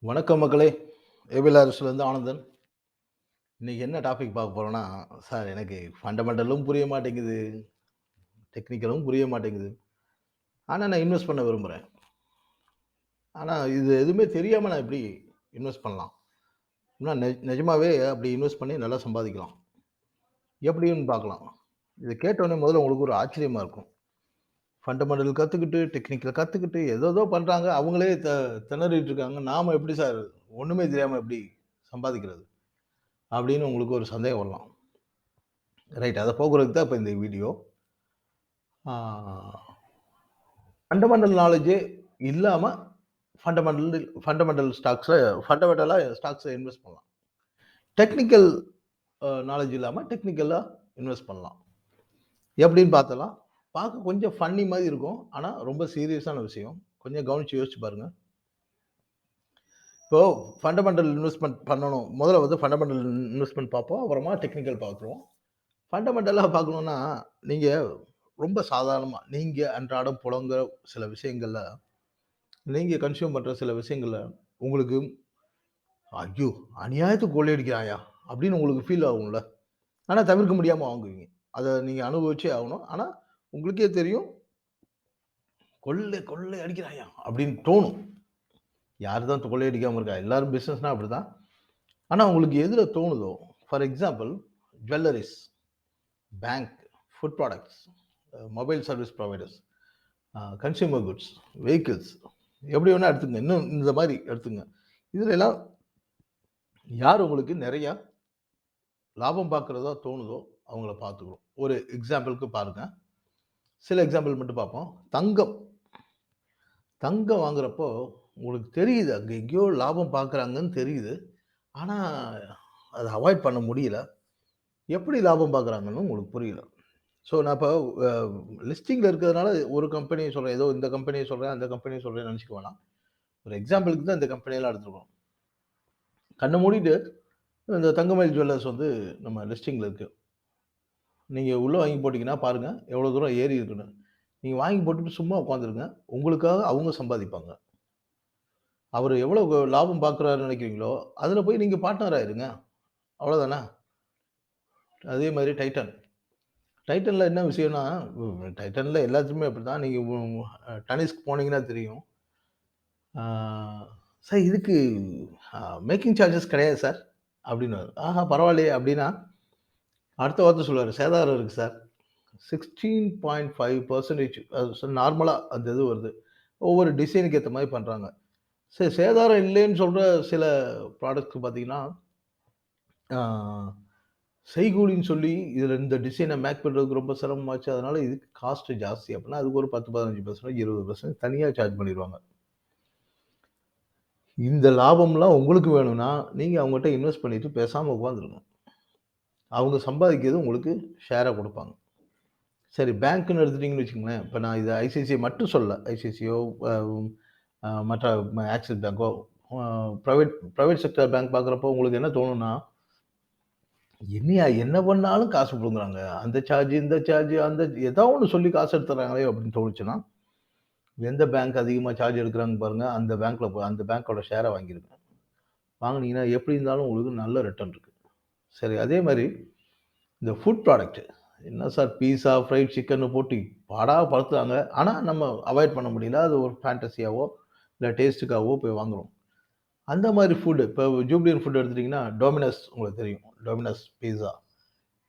வணக்கம் மக்களே! ஏபிஎல் அரசுலேருந்து ஆனந்தன். இன்னைக்கு என்ன டாபிக் பார்க்க போறோம்னா, சார் எனக்கு ஃபண்டமெண்டலும் புரிய மாட்டேங்குது, டெக்னிக்கலும் புரிய மாட்டேங்குது. ஆனா நான் இன்வெஸ்ட் பண்ண விரும்புறேன். ஆனா இது எதுவுமே தெரியாம நான் எப்படி இன்வெஸ்ட் பண்ணலாம்? இன்னும் நிஜமாவே அப்படி இன்வெஸ்ட் பண்ணி நல்லா சம்பாதிக்கலாம். எப்படின்னு பார்க்கலாம். இத கேட்டோனே முதல்ல உங்களுக்கு ஒரு ஆச்சரியமா இருக்கும். ஃபண்டமெண்டல் கத்துக்கிட்டு, டெக்னிக்கல் கத்துக்கிட்டு ஏதேதோ பண்றாங்க. அவங்களே திணறிட்டு இருக்காங்க. நாம எப்படி சார் ஒண்ணுமே தெரியாம எப்படி சம்பாதிக்கிறது? அப்படின்னு உங்களுக்கு ஒரு சந்தேகம் வரலாம். ரைட். அத போக்குறதுக்கு தான் இப்ப இந்த வீடியோ. ஆ ஃபண்டமெண்டல் நாலேட்ஜே இல்லாம ஃபண்டமெண்டலா ஸ்டாக்ஸ்ல இன்வெஸ்ட் பண்ணலாம். டெக்னிக்கல் நாலேட்ஜ் இல்லாம டெக்னிக்கலா இன்வெஸ்ட் பண்ணலாம். எப்படின்னு பார்த்தலாம். பார்க்க கொஞ்சம் ஃபன்னி மாரி இருக்கும். ஆனா ரொம்ப சீரியஸான விஷயம். கொஞ்சம் கவனிச்சு யோசிச்சு பாருங்க. இப்போ ஃபண்டமெண்டல் இன்வெஸ்ட்மென்ட் பண்ணணும். முதல்ல வந்து ஃபண்டமெண்டல் இன்வெஸ்ட்மென்ட் பார்ப்போம். அப்புறமா டெக்னிக்கல் பார்க்குறோம். ஃபண்டமெண்டலா பார்க்கணும்னா, நீங்க ரொம்ப சாதாரணமா, நீங்க அன்றாடம் புழங்குற சில விஷயங்கள்ல, நீங்க கன்சியூம் பண்ற சில விஷயங்கள்ல, உங்களுக்கு "ஐயோ! அநியாயத்துக்கு கொள்ளையடிக்கிறான்யா" அப்படின்னு உங்களுக்கு ஃபீல் ஆகும்ல. ஆனா தவிர்க்க முடியாம வாங்குவீங்க. அத நீங்க அனுபவிச்சே ஆகணும். ஆனா உங்களுக்கே தெரியும், "கொள்ளை கொள்ளை அடிக்கிறான்யா" அப்படின்னு தோணும். யாரு தான் கொள்ளையடிக்காம இருக்கா? எல்லாரும் பிசினஸ்னா அப்படிதான். ஆனா உங்களுக்கு எதுல தோணுதோ, for example jewelleries, bank, food products, mobile service providers, consumer goods, vehicles எப்படி வேணா எடுத்துங்க. இன்னும் இந்த மாரி எடுத்துங்க. இதுல எல்லாம் யார் உங்களுக்கு நெறையா லாபம் பார்க்கிறதா தோணுதோ, அவங்கள பார்த்துக்குறோம். ஒரு எக்ஸாம்பிள்க்கு பாருங்க. சில எக்ஸாம்பிள் மட்டும் பார்ப்போம். தங்கம். தங்கம் வாங்குறப்போ உங்களுக்கு தெரியுது, அங்க எங்கேயோ லாபம் பார்க்குறாங்கன்னு தெரியுது. ஆனா, அத அவாய்ட் பண்ண முடியல. எப்படி லாபம் பார்க்குறாங்கன்னு உங்களுக்கு புரியல. ஸோ நான் இப்போ அ லிஸ்டிங்ல இருக்கிறதுனால ஒரு கம்பெனிய சொல்றேன். ஏதோ இந்த கம்பெனிய சொல்றேன், அந்த கம்பெனிய சொல்றேன்னு நெனச்சுக்க வேணாம். ஒரு எக்ஸாம்பிளுக்கு தான் இந்த கம்பெனியெல்லாம் எடுத்துருக்கோம். கண்ண மூடிட்டு இந்த தங்கமயில் ஜுவல்லர்ஸ் வந்து நம்ம லிஸ்டிங்ல இருக்கு. நீங்க உள்ள வாங்கி போட்டீங்கன்னா பாருங்க, எவ்வளோ தூரம் ஏறி இருக்குன்னு. நீங்க வாங்கி போட்டுட்டு சும்மா உட்காந்துருங்க. உங்களுக்காக அவங்க சம்பாதிப்பாங்க. அவரு எவ்வளோ லாபம் பார்க்குறாருன்னு நெனைக்கிறீங்களோ, அதுல போய் நீங்க பார்ட்னர் ஆயிருங்க. அவ்வளோதானே. அதே மாரி டைட்டன். டைட்டன்ல என்ன விஷயம்னா, டைட்டன்ல எல்லாத்துலயுமே அப்படிதான். நீங்க டென்னிஸ்க்கு போனீங்கன்னா தெரியும். ஆ "சார் இதுக்கு மேக்கிங் சார்ஜஸ் கிடையாது சார்" அப்படின்னுவாரு. ஆஹா பரவாயில்லையே அப்படின்னா, அடுத்த வார்த்தை சொல்லுவாரு, "சேதாரம் இருக்கு சார்." 16.5% அது நார்மலா அந்த இது வருது. ஒவ்வொரு டிசைனுக்கு ஏத்த மாரி பண்றாங்க. சேதாரம் இல்லைன்னு சொல்ற சில ப்ராடக்ட்ஸ் பார்த்தீங்கன்னா, ஆ செய்கூலின்னு சொல்லி இதில இந்த டிசைன மேக் பண்றதுக்கு ரொம்ப சிரமமாச்சு. அதனால இதுக்கு காஸ்ட் ஜாஸ்தி அப்படின்னா, அதுக்கு ஒரு 10, 15%, 20% தனியா சார்ஜ் பண்ணிருவாங்க. இந்த லாபம்லாம் உங்களுக்கு வேணும்னா, நீங்க அவங்கட்ட இன்வெஸ்ட் பண்ணிட்டு பேசாம உட்காந்துருங்க. அவங்க சம்பாதிக்கிறது உங்களுக்கு ஷேரா குடுப்பாங்க. சரி பேங்க்ன்னு எடுத்துட்டீங்கன்னு வச்சுக்கங்களேன். இப்ப நான் இத ஐசிஐசிஐ மட்டும் சொல்லல. ஐசிஐசிஐயோ அ மற்ற ஆக்சிஸ் பேங்கோ பிரைவேட் செக்டார் பேங்க் பார்க்குறப்போ உங்களுக்கு என்ன தோணும்னா, என்னையா என்ன பண்ணாலும் காசு புடுங்குறாங்க. அந்த சார்ஜ், இந்த சார்ஜ் அந்த ஏதோ ஒண்ணு சொல்லி காசு எடுத்துடுறாங்களே அப்படின்னு தோணுச்சுன்னா, எந்த பேங்க் அதிகமா சார்ஜ் எடுக்குறாங்கன்னு பாருங்க. அந்த பேங்க்ல போய் அந்த பேங்கோட ஷேர வாங்கிருங்க. வாங்குனீங்கன்னா எப்படி இருந்தாலும் உங்களுக்கு நல்ல ரிட்டர்ன் இருக்கு. சரி அதே மாரி இந்த ஃபுட் ப்ராடக்ட் என்ன சார் பீஸா, ஃப்ரைட் சிக்கன்னு போட்டு பாடா படுத்துறாங்க. ஆனா நம்ம அவாய்ட் பண்ண முடியல. அது ஒரு ஃபேண்டஸியாவோ, இல்ல டேஸ்ட்டுக்காகவோ போய் வாங்குறோம். அந்த மாரி ஃபுட் இப்போ ஜூப்ளியன் ஃபுட் எடுத்துட்டீங்கன்னா, டோமினோஸ் உங்களுக்கு தெரியும். டோமினோஸ் பீஸா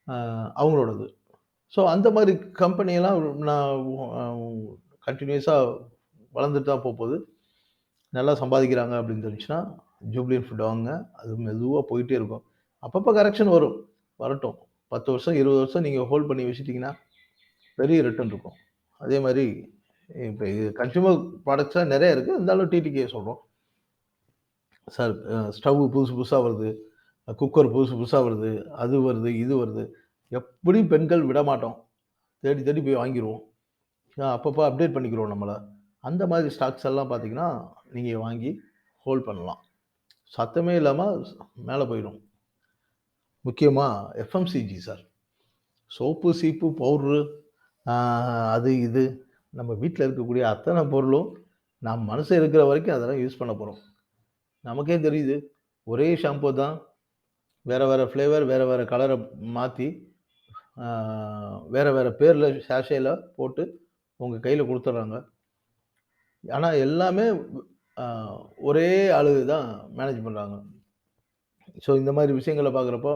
அ அவங்களோடது. ஸோ அந்த மாரி கம்பெனியெல்லாம் நான் அ கன்டினியூஸா வளர்ந்துட்டு தான் போப்போது. நல்லா சம்பாதிக்கிறாங்க அப்படின்னு தெரிஞ்சுச்சுன்னா, ஜூப்ளியன் ஃபுட் வாங்குங்க. அது மெதுவா போயிட்டே இருக்கும். அப்பப்ப கரெக்ஷன் வரும். வரட்டும். 10 வருஷம், 20 வருஷம் நீங்க ஹோல்ட் பண்ணி வச்சுட்டீங்கன்னா, பெரிய ரிட்டர்ன் இருக்கும். அதே மாரி இப்ப இது கன்சியூமர் ப்ராடக்ட்ஸா நெறைய இருக்கு. இருந்தாலும் டிடிகே சொல்றோம். சார் ஸ்டவ் புதுசு புதுசா வருது. குக்கர் புதுசு புதுசா வருது. அது வருது, இது வருது. எப்படியும் பெண்கள் விடமாட்டோம். தேடி தேடி போய் வாங்கிருவோம். அப்பப்போ அப்டேட் பண்ணிக்கிறோம் நம்மள. அந்த மாதிரி ஸ்டாக்ஸ் எல்லாம் பார்த்தீங்கன்னா, நீங்க வாங்கி ஹோல்ட் பண்ணலாம். சத்தமே இல்லாம மேல போயிடும். முக்கியமா எஃப்எம்சிஜி சார். சோப்பு, சீப்பு, பவுடரு ஆ அது இது நம்ம வீட்ல இருக்கக்கூடிய அத்தன பொருளும், நாம் மனுஷன் இருக்கிற வரைக்கும் அதெல்லாம் யூஸ் பண்ண போறோம். நமக்கே தெரியுது. ஒரே ஷாம்பு தான். வேற வேற ஃப்ளேவர், வேற வேற கலர மாத்தி, ஆ வேற வேற பேர்ல சாஷேல போட்டு உங்க கையில குடுத்துடுறாங்க. ஆனா எல்லாமே அ ஒரே ஆளு தான் மேனேஜ் பண்றாங்க. ஸோ இந்த மாரி விஷயங்கள பார்க்குறப்போ,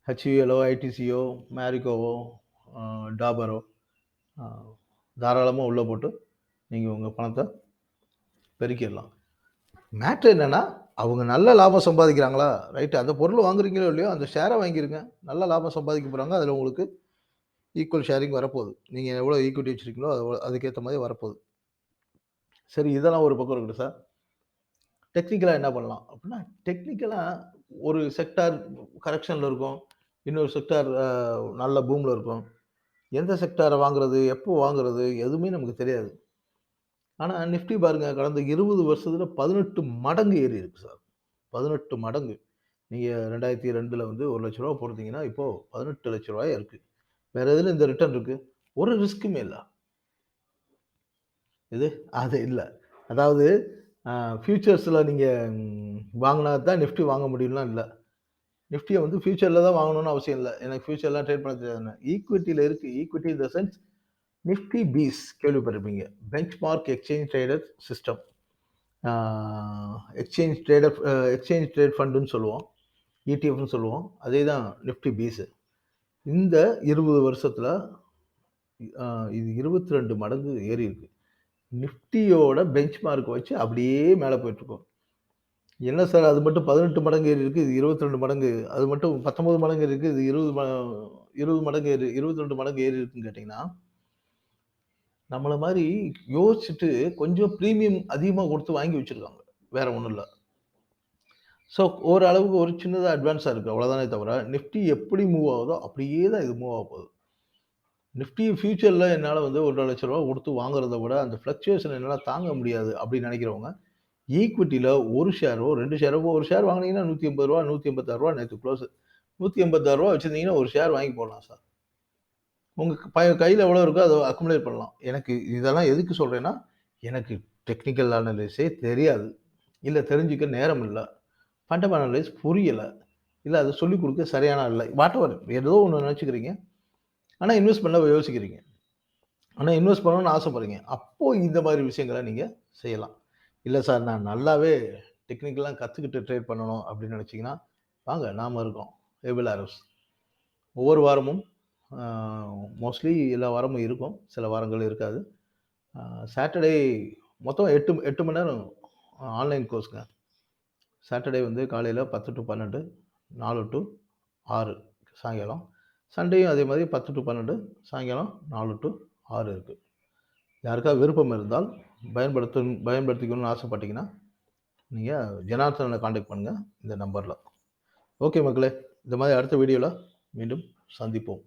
HULஓ, ஐடிசியோ, மேரிக்கோவோ, அ டாபரோ அ தாராளமா உள்ள போட்டு நீங்க உங்க பணத்த பெருக்கிடலாம். மேட்ரு என்னன்னா, அவங்க நல்ல லாபம் சம்பாதிக்கிறாங்களா? ரைட். அந்த பொருள் வாங்குறீங்களோ இல்லையோ, அந்த ஷேர வாங்கிருங்க. நல்ல லாபம் சம்பாதிக்க போறாங்க. அதுல உங்களுக்கு ஈக்குவல் ஷேரிங் வரப்போகுது. நீங்க எவ்வளோ ஈக்விட்டி வச்சிருக்கீங்களோ, அதுக்கேத்த மாரி வரப்போகுது. சரி இதெல்லாம் ஒரு பக்கம் இருக்கட்டும் சார். டெக்னிக்கலா என்ன பண்ணலாம்? அப்டின்னா, டெக்னிக்கலா ஒரு செக்டார் கரெக்ஷன்ல இருக்கும். இன்னொரு செக்டார் நல்ல பூம்ல இருக்கும். எந்த செக்டார வாங்குறது? எப்போ வாங்குறது? எதுவுமே நமக்கு தெரியாது. ஆனா நிஃப்டி பாருங்க கடந்த 20 வருஷத்துல 18 மடங்கு ஏறி இருக்கு சார். 18 மடங்கு. நீங்க 2002ல வந்து ரூ. 1,00,000 போட்டிருந்தீங்கன்னா, இப்போ ரூ. 18,00,000 இருக்கு. வேற எதுல இந்த ரிட்டர்ன் இருக்கு? ஒரு ரிஸ்க்குமே இல்ல. எது? அது இல்ல. அதாவது அ ஃபியூச்சர்ஸ்ல நீங்க வாங்குனா தான் நிஃப்டி வாங்க முடியும்லாம் இல்ல. நிஃப்டிய வந்து ஃபியூச்சர்ல தான் வாங்கணும்னு அவசியம் இல்ல. எனக்கு ஃபியூச்சர்லாம் ட்ரேட் பண்ண தெரியாதுன்னு. ஈக்விட்டில இருக்கு. Equity in the sense Nifty fifty கேள்விப்பட்டிருப்பீங்க. Benchmark exchange traded system. ஆ எக்ஸ்சேஞ்ச் ட்ரேட் ஃபண்டுன்னு சொல்லுவோம். இடிஎஃப்னு சொல்லுவோம். அதே தான் நிஃப்டி பீஸ். இந்த 20 வருஷத்துல அ இது 22 மடங்கு ஏறியிருக்கு. நிஃப்டியோட பெஞ்ச்மார்க் வச்சு அப்படியே மேல போயிட்டுருக்கும். என்ன சார் அது மட்டும் 18 மடங்கு ஏறியிருக்கு. இது 22 மடங்கு. அது மட்டும் 19 மடங்கு ஏறியிருக்கு. இது 20 மடங்கு 22 மடங்கு ஏறியிருக்குன்னு கேட்டீங்கன்னா, நம்மள மாரி யோசிச்சுட்டு கொஞ்சம் பிரீமியம் அதிகமா குடுத்து வாங்கி வச்சிருக்காங்க. வேற ஒண்ணும் இல்ல. ஸோ ஓரளவுக்கு ஒரு சின்னதா அட்வான்ஸா இருக்கு. அவ்வளோதானே தவிர, நிஃப்டி எப்படி மூவ் ஆகுதோ அப்படியே தான் இது மூவ் ஆகப்போகுது. நிஃப்டி ஃபியூச்சர்ல என்னால வந்து ரூ. 1,00,000 குடுத்து வாங்குறத விட, அந்த ஃப்ளக்சுவேஷன் என்னால தாங்க முடியாது அப்படின்னு நெனைக்கிறவங்க, ஈக்விட்டில 1 ஷேரோ, 2 ஷேரோ ஒரு ஷேர் வாங்குனீங்கன்னா ரூ. 180 ரூ. 186 நேத்து குளோஸ். ரூ. 186 வச்சிருந்தீங்கன்னா, ஒரு ஷேர் வாங்கி போடலாம் சார். உங்க கையில எவ்வளோ இருக்கோ அத அக்குமுலேட் பண்ணலாம். எனக்கு இதெல்லாம் எதுக்கு சொல்றேன்னா, எனக்கு டெக்னிக்கல் அனலைஸே தெரியாது. இல்ல தெரிஞ்சுக்க நேரம் இல்ல. ஃபண்டமெண்டல் அனலைஸ் புரியல. இல்ல அத சொல்லிக் குடுக்க சரியான ஆள் இல்ல. வாட்டெவர் ஏதோ ஒண்ணு நெனச்சுக்கிறீங்க. ஆனா இன்வெஸ்ட் பண்ண யோசிக்கிறீங்க. ஆனா இன்வெஸ்ட் பண்ணணும்னு ஆசைப்படுறீங்க. அப்போ இந்த மாரி விஷயங்கள நீங்க செய்யலாம். இல்ல சார் நான் நல்லாவே டெக்னிக்கலா கத்துக்கிட்டு ட்ரேட் பண்ணணும் அப்படின்னு நினைச்சீங்கன்னா, வாங்க நாம இருக்கோம். Able arrows. ஒவ்வொரு வாரமும் அ மோஸ்ட்லி எல்லா வாரமும் இருக்கும். சில வாரங்கள் இருக்காது. அ சாட்டர்டே மொத்தம் 8 மணி நேரம் ஆன்லைன் கோர்ஸ்ங்க. சாட்டர்டே வந்து காலையில 10 டூ 12, 4 டூ 6 சாயங்காலம். சண்டேயும் அதே மாரி 10 டூ 12 சாயங்காலம் 4 டூ 6 இருக்கு. யாருக்காவது விருப்பம் இருந்தால் பயன்படுத்திக்கணும்னு ஆசைப்பட்டீங்கன்னா, நீங்க ஜனார்த்தனன கான்டாக்ட் பண்ணுங்க இந்த நம்பர்ல. ஓகே மக்களே! இந்த மாரி அடுத்த வீடியோல மீண்டும் சந்திப்போம்.